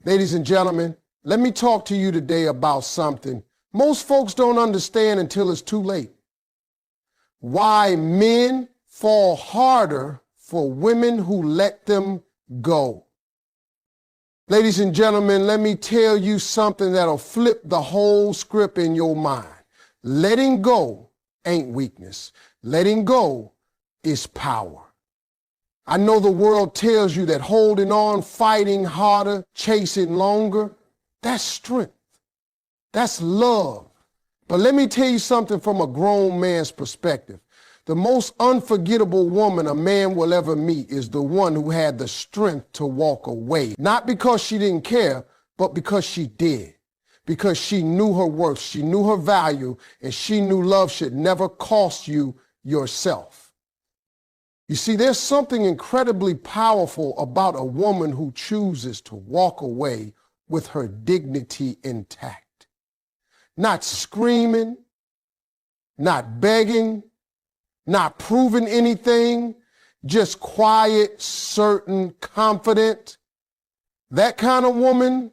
Ladies and gentlemen, let me talk to you today about something most folks don't understand until it's too late. Why men fall harder for women who let them go. Ladies and gentlemen, let me tell you something that'll flip the whole script in your mind. Letting go ain't weakness. Letting go is power. I know the world tells you that holding on, fighting harder, chasing longer, that's strength. That's love. But let me tell you something from a grown man's perspective. The most unforgettable woman a man will ever meet is the one who had the strength to walk away. Not because she didn't care, but because she did. Because she knew her worth, she knew her value, and she knew love should never cost you yourself. You see, there's something incredibly powerful about a woman who chooses to walk away with her dignity intact. Not screaming, not begging, not proving anything, just quiet, certain, confident. That kind of woman,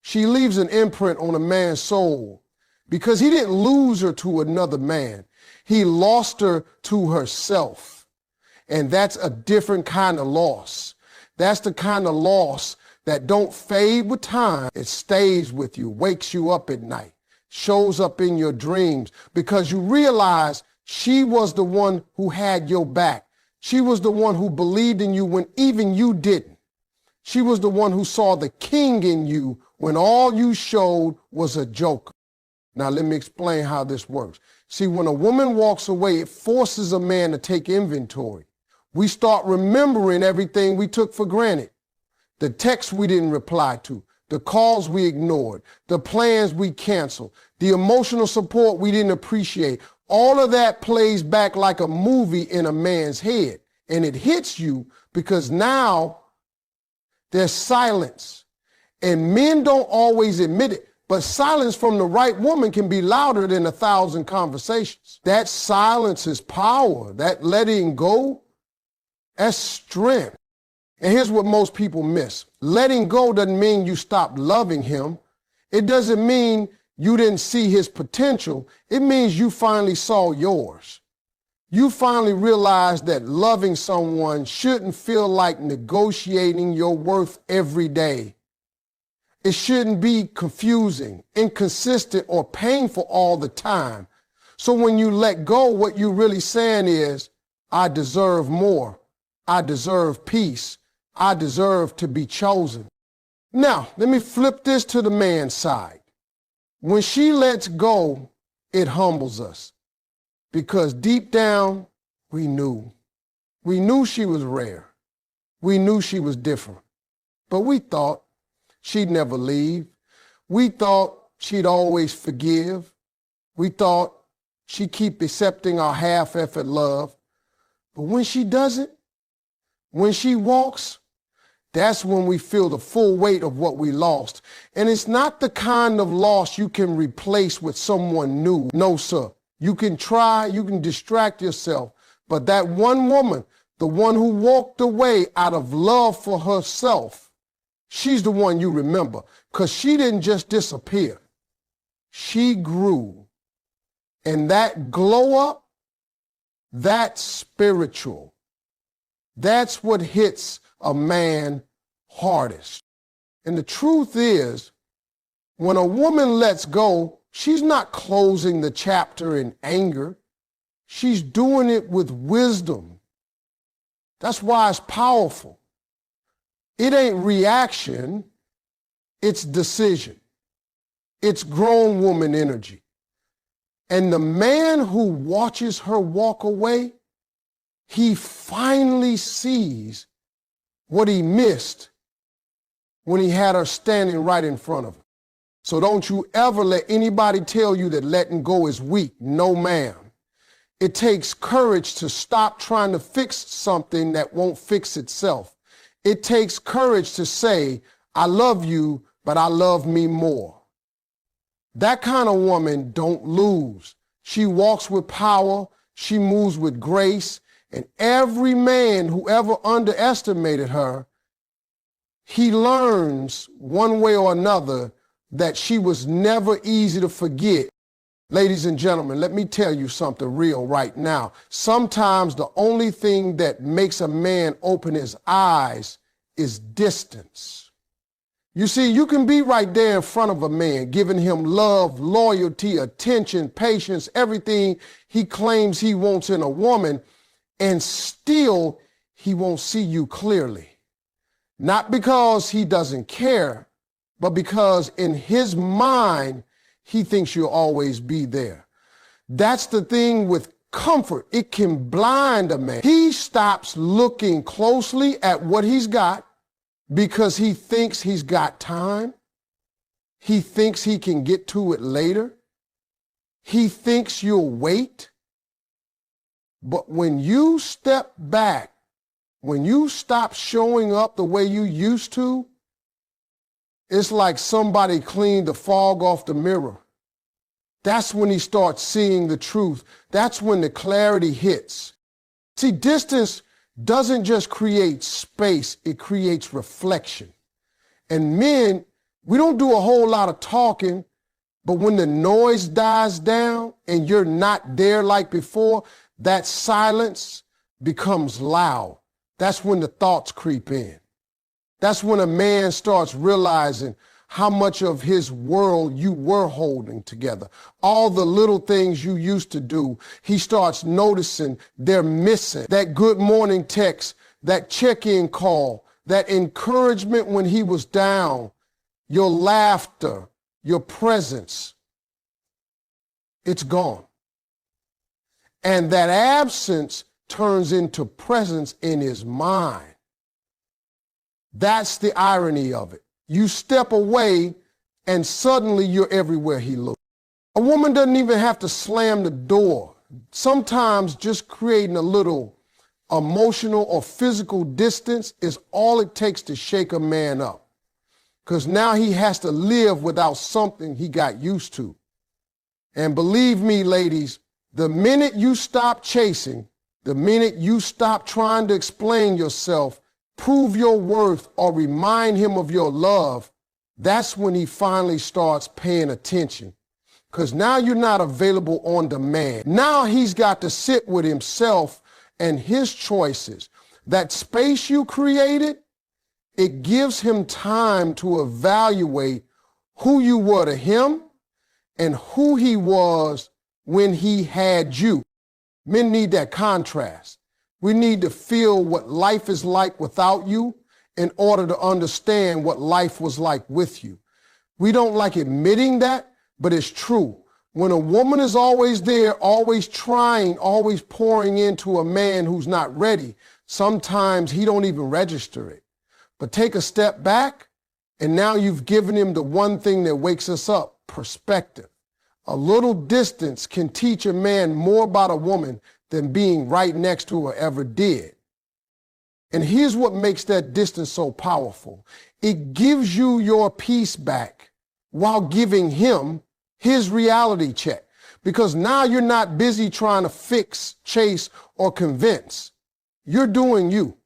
she leaves an imprint on a man's soul because he didn't lose her to another man. He lost her to herself. And that's a different kind of loss. That's the kind of loss that don't fade with time. It stays with you, wakes you up at night, shows up in your dreams because you realize she was the one who had your back. She was the one who believed in you when even you didn't. She was the one who saw the king in you when all you showed was a joker. Now let me explain how this works. See, when a woman walks away, it forces a man to take inventory. We start remembering everything we took for granted. The texts we didn't reply to, the calls we ignored, the plans we canceled, the emotional support we didn't appreciate. All of that plays back like a movie in a man's head. And it hits you because now there's silence. And men don't always admit it, but silence from the right woman can be louder than 1,000 conversations. That silence is power. That letting go, that's strength. And here's what most people miss. Letting go doesn't mean you stopped loving him. It doesn't mean you didn't see his potential. It means you finally saw yours. You finally realized that loving someone shouldn't feel like negotiating your worth every day. It shouldn't be confusing, inconsistent, or painful all the time. So when you let go, what you're really saying is, I deserve more. I deserve peace. I deserve to be chosen. Now, let me flip this to the man's side. When she lets go, it humbles us because deep down, we knew. We knew she was rare. We knew she was different, but we thought she'd never leave. We thought she'd always forgive. We thought she'd keep accepting our half-effort love. But when she doesn't, when she walks, that's when we feel the full weight of what we lost. And it's not the kind of loss you can replace with someone new. No, sir. You can try, you can distract yourself. But that one woman, the one who walked away out of love for herself, she's the one you remember because she didn't just disappear. She grew. And that glow up, that's spiritual. That's what hits a man hardest. And the truth is, when a woman lets go, she's not closing the chapter in anger. She's doing it with wisdom. That's why it's powerful. It ain't reaction, it's decision. It's grown woman energy. And the man who watches her walk away, he finally sees what he missed when he had her standing right in front of him. So don't you ever let anybody tell you that letting go is weak. No, ma'am. It takes courage to stop trying to fix something that won't fix itself. It takes courage to say, I love you, but I love me more. That kind of woman don't lose. She walks with power. She moves with grace. And every man who ever underestimated her, he learns one way or another that she was never easy to forget. Ladies and gentlemen, let me tell you something real right now. Sometimes the only thing that makes a man open his eyes is distance. You see, you can be right there in front of a man, giving him love, loyalty, attention, patience, everything he claims he wants in a woman, and still he won't see you clearly. Not because he doesn't care, but because in his mind, he thinks you'll always be there. That's the thing with comfort. It can blind a man. He stops looking closely at what he's got because he thinks he's got time. He thinks he can get to it later. He thinks you'll wait. But when you step back, when you stop showing up the way you used to, it's like somebody cleaned the fog off the mirror. That's when he starts seeing the truth. That's when the clarity hits. See, distance doesn't just create space, it creates reflection. And men, we don't do a whole lot of talking, but when the noise dies down and you're not there like before, that silence becomes loud. That's when the thoughts creep in. That's when a man starts realizing how much of his world you were holding together. All the little things you used to do, he starts noticing they're missing. That good morning text, that check-in call, that encouragement when he was down, your laughter, your presence, it's gone. And that absence turns into presence in his mind. That's the irony of it. You step away and suddenly you're everywhere he looks. A woman doesn't even have to slam the door. Sometimes just creating a little emotional or physical distance is all it takes to shake a man up. Because now he has to live without something he got used to. And believe me, ladies, the minute you stop chasing, the minute you stop trying to explain yourself, prove your worth, or remind him of your love, that's when he finally starts paying attention. Because now you're not available on demand. Now he's got to sit with himself and his choices. That space you created, it gives him time to evaluate who you were to him and who he was when he had you. Men need that contrast. We need to feel what life is like without you in order to understand what life was like with you. We don't like admitting that, but it's true. When a woman is always there, always trying, always pouring into a man who's not ready, sometimes he don't even register it. But take a step back, and now you've given him the one thing that wakes us up, perspective. A little distance can teach a man more about a woman than being right next to her ever did. And here's what makes that distance so powerful. It gives you your peace back while giving him his reality check. Because now you're not busy trying to fix, chase, or convince. You're doing you.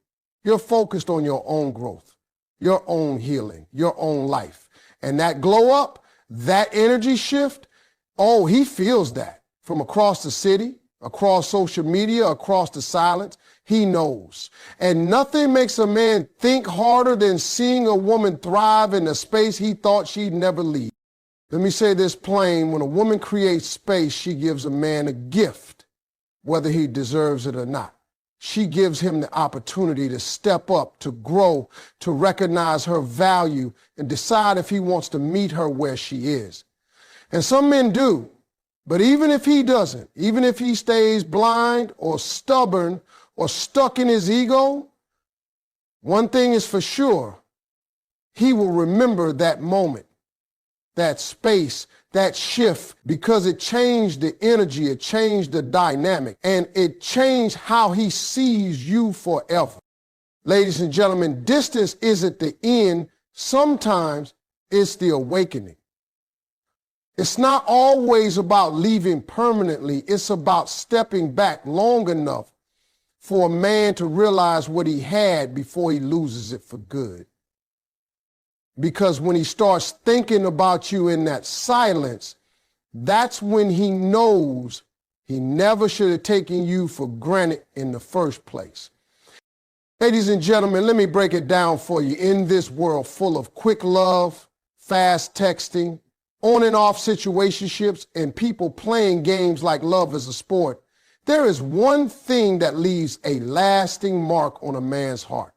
You're focused on your own growth, your own healing, your own life. And that glow up, that energy shift, oh, he feels that from across the city, across social media, across the silence. He knows. And nothing makes a man think harder than seeing a woman thrive in a space he thought she'd never leave. Let me say this plain. When a woman creates space, she gives a man a gift, whether he deserves it or not. She gives him the opportunity to step up, to grow, to recognize her value, and decide if he wants to meet her where she is. And some men do. But even if he doesn't, even if he stays blind or stubborn or stuck in his ego, one thing is for sure, he will remember that moment, that space, that shift, because it changed the energy, it changed the dynamic, and it changed how he sees you forever. Ladies and gentlemen, distance isn't the end. Sometimes it's the awakening. It's not always about leaving permanently. It's about stepping back long enough for a man to realize what he had before he loses it for good. Because when he starts thinking about you in that silence, that's when he knows he never should have taken you for granted in the first place. Ladies and gentlemen, let me break it down for you. In this world full of quick love, fast texting, on and off situationships, and people playing games like love is a sport, there is one thing that leaves a lasting mark on a man's heart.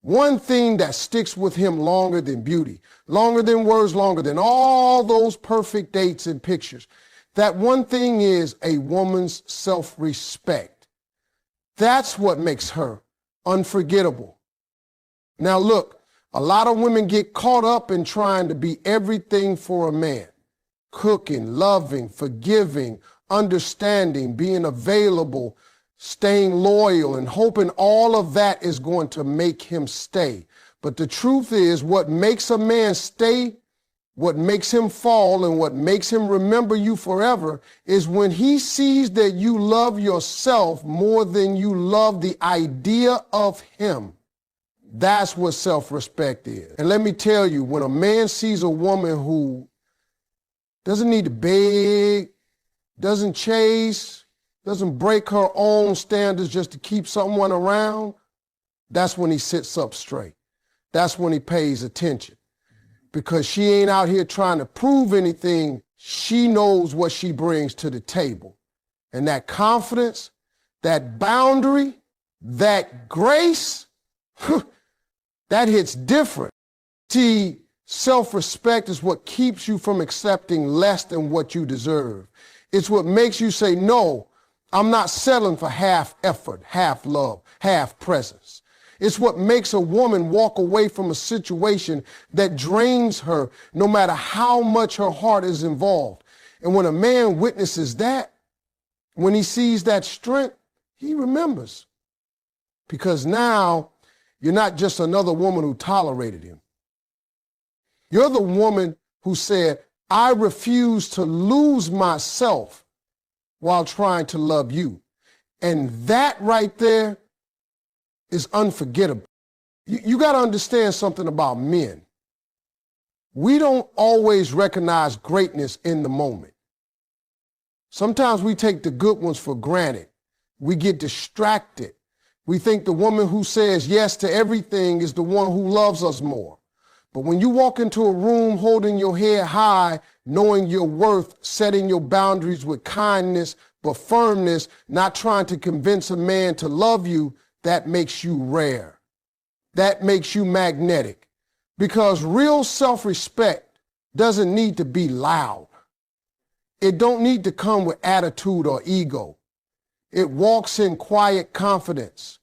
One thing that sticks with him longer than beauty, longer than words, longer than all those perfect dates and pictures. That one thing is a woman's self-respect. That's what makes her unforgettable. Now look, a lot of women get caught up in trying to be everything for a man. Cooking, loving, forgiving, understanding, being available, staying loyal, and hoping all of that is going to make him stay. But the truth is, what makes a man stay, what makes him fall, and what makes him remember you forever is when he sees that you love yourself more than you love the idea of him. That's what self-respect is. And let me tell you, when a man sees a woman who doesn't need to beg, doesn't chase, doesn't break her own standards just to keep someone around, that's when he sits up straight. That's when he pays attention. Because she ain't out here trying to prove anything. She knows what she brings to the table. And that confidence, that boundary, that grace, that hits different. See, self-respect is what keeps you from accepting less than what you deserve. It's what makes you say, no, I'm not settling for half effort, half love, half presence. It's what makes a woman walk away from a situation that drains her, no matter how much her heart is involved. And when a man witnesses that, when he sees that strength, he remembers. Because now you're not just another woman who tolerated him. You're the woman who said, I refuse to lose myself while trying to love you. And that right there is unforgettable. You got to understand something about men. We don't always recognize greatness in the moment. Sometimes we take the good ones for granted. We get distracted. We think the woman who says yes to everything is the one who loves us more. But when you walk into a room holding your head high, knowing your worth, setting your boundaries with kindness, but firmness, not trying to convince a man to love you, that makes you rare. That makes you magnetic. Because real self-respect doesn't need to be loud. It don't need to come with attitude or ego. It walks in quiet confidence.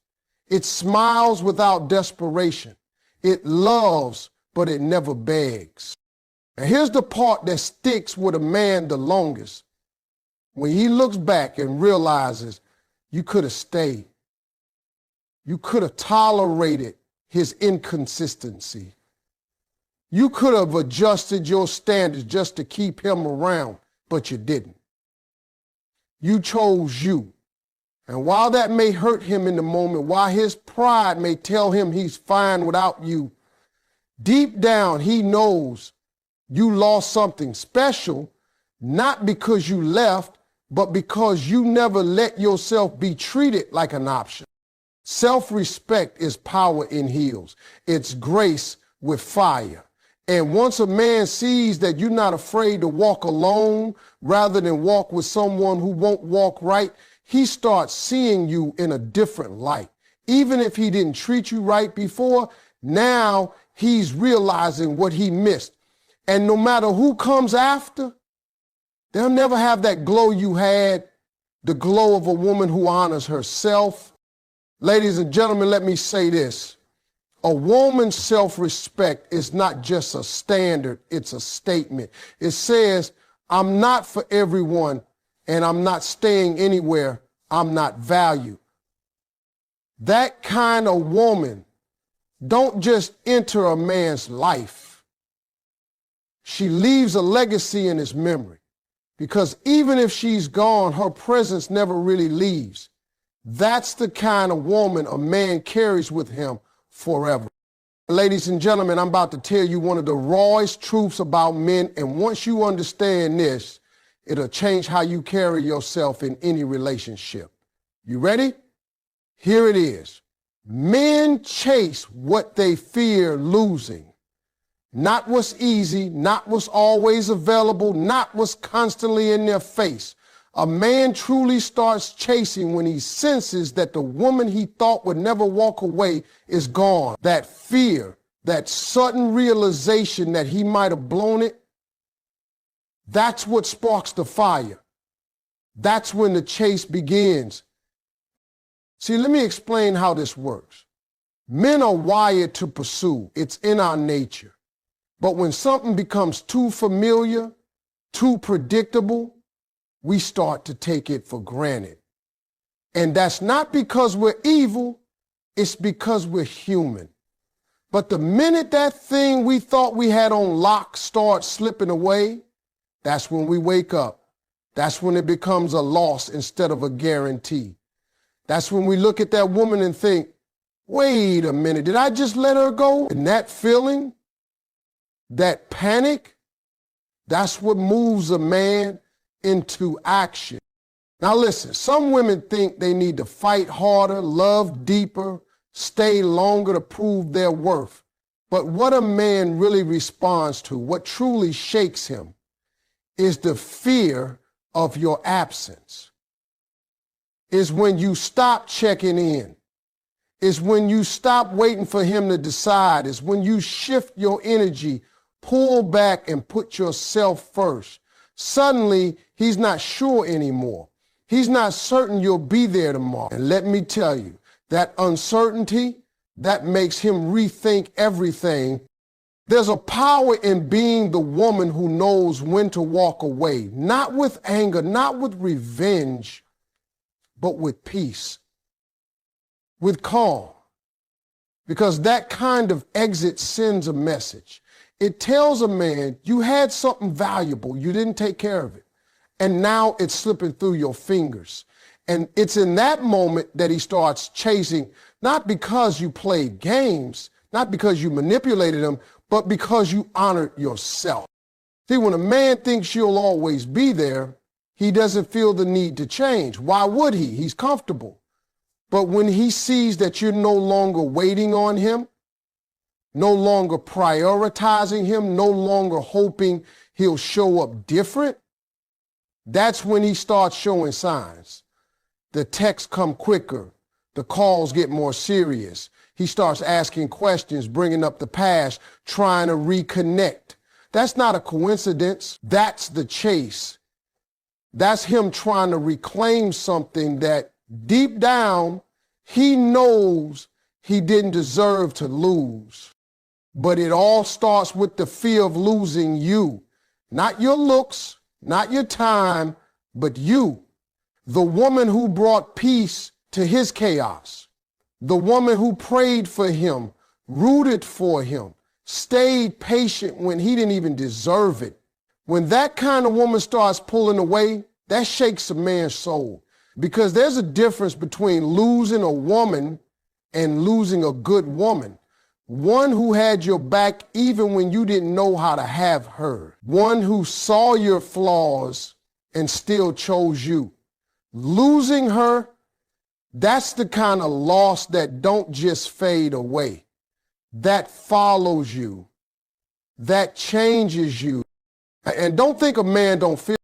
It smiles without desperation. It loves, but it never begs. And here's the part that sticks with a man the longest. When he looks back and realizes you could have stayed. You could have tolerated his inconsistency. You could have adjusted your standards just to keep him around, but you didn't. You chose you. And while that may hurt him in the moment, while his pride may tell him he's fine without you, deep down he knows you lost something special, not because you left, but because you never let yourself be treated like an option. Self-respect is power in heels. It's grace with fire. And once a man sees that you're not afraid to walk alone rather than walk with someone who won't walk right, he starts seeing you in a different light. Even if he didn't treat you right before, now he's realizing what he missed. And no matter who comes after, they'll never have that glow you had, the glow of a woman who honors herself. Ladies and gentlemen, let me say this. A woman's self-respect is not just a standard, it's a statement. It says, I'm not for everyone, and I'm not staying anywhere I'm not valued. That kind of woman don't just enter a man's life. She leaves a legacy in his memory. Because even if she's gone, her presence never really leaves. That's the kind of woman a man carries with him forever. Ladies and gentlemen, I'm about to tell you one of the rawest truths about men, and once you understand this, it'll change how you carry yourself in any relationship. You ready? Here it is. Men chase what they fear losing. Not what's easy, not what's always available, not what's constantly in their face. A man truly starts chasing when he senses that the woman he thought would never walk away is gone. That fear, that sudden realization that he might have blown it, that's what sparks the fire. That's when the chase begins. See, let me explain how this works. Men are wired to pursue. It's in our nature. But when something becomes too familiar, too predictable, we start to take it for granted. And that's not because we're evil, it's because we're human. But the minute that thing we thought we had on lock starts slipping away, that's when we wake up. That's when it becomes a loss instead of a guarantee. That's when we look at that woman and think, wait a minute, did I just let her go? And that feeling, that panic, that's what moves a man into action. Now listen, some women think they need to fight harder, love deeper, stay longer to prove their worth. But what a man really responds to, what truly shakes him, is the fear of your absence. Is when you stop checking in. Is when you stop waiting for him to decide. Is when you shift your energy, pull back and put yourself first. Suddenly, he's not sure anymore. He's not certain you'll be there tomorrow. And let me tell you, that uncertainty, that makes him rethink everything. There's a power in being the woman who knows when to walk away, not with anger, not with revenge, but with peace, with calm. Because that kind of exit sends a message. It tells a man you had something valuable, you didn't take care of it, and now it's slipping through your fingers. And it's in that moment that he starts chasing, not because you played games, not because you manipulated him, but because you honored yourself. See, when a man thinks you'll always be there, he doesn't feel the need to change. Why would he? He's comfortable. But when he sees that you're no longer waiting on him, no longer prioritizing him, no longer hoping he'll show up different, that's when he starts showing signs. The texts come quicker. The calls get more serious. He starts asking questions, bringing up the past, trying to reconnect. That's not a coincidence. That's the chase. That's him trying to reclaim something that deep down he knows he didn't deserve to lose. But it all starts with the fear of losing you. Not your looks, not your time, but you. The woman who brought peace to his chaos. The woman who prayed for him, rooted for him, stayed patient when he didn't even deserve it. When that kind of woman starts pulling away, that shakes a man's soul. Because there's a difference between losing a woman and losing a good woman. One who had your back even when you didn't know how to have her. One who saw your flaws and still chose you. Losing her, that's the kind of loss that don't just fade away. That follows you. That changes you. And don't think a man don't feel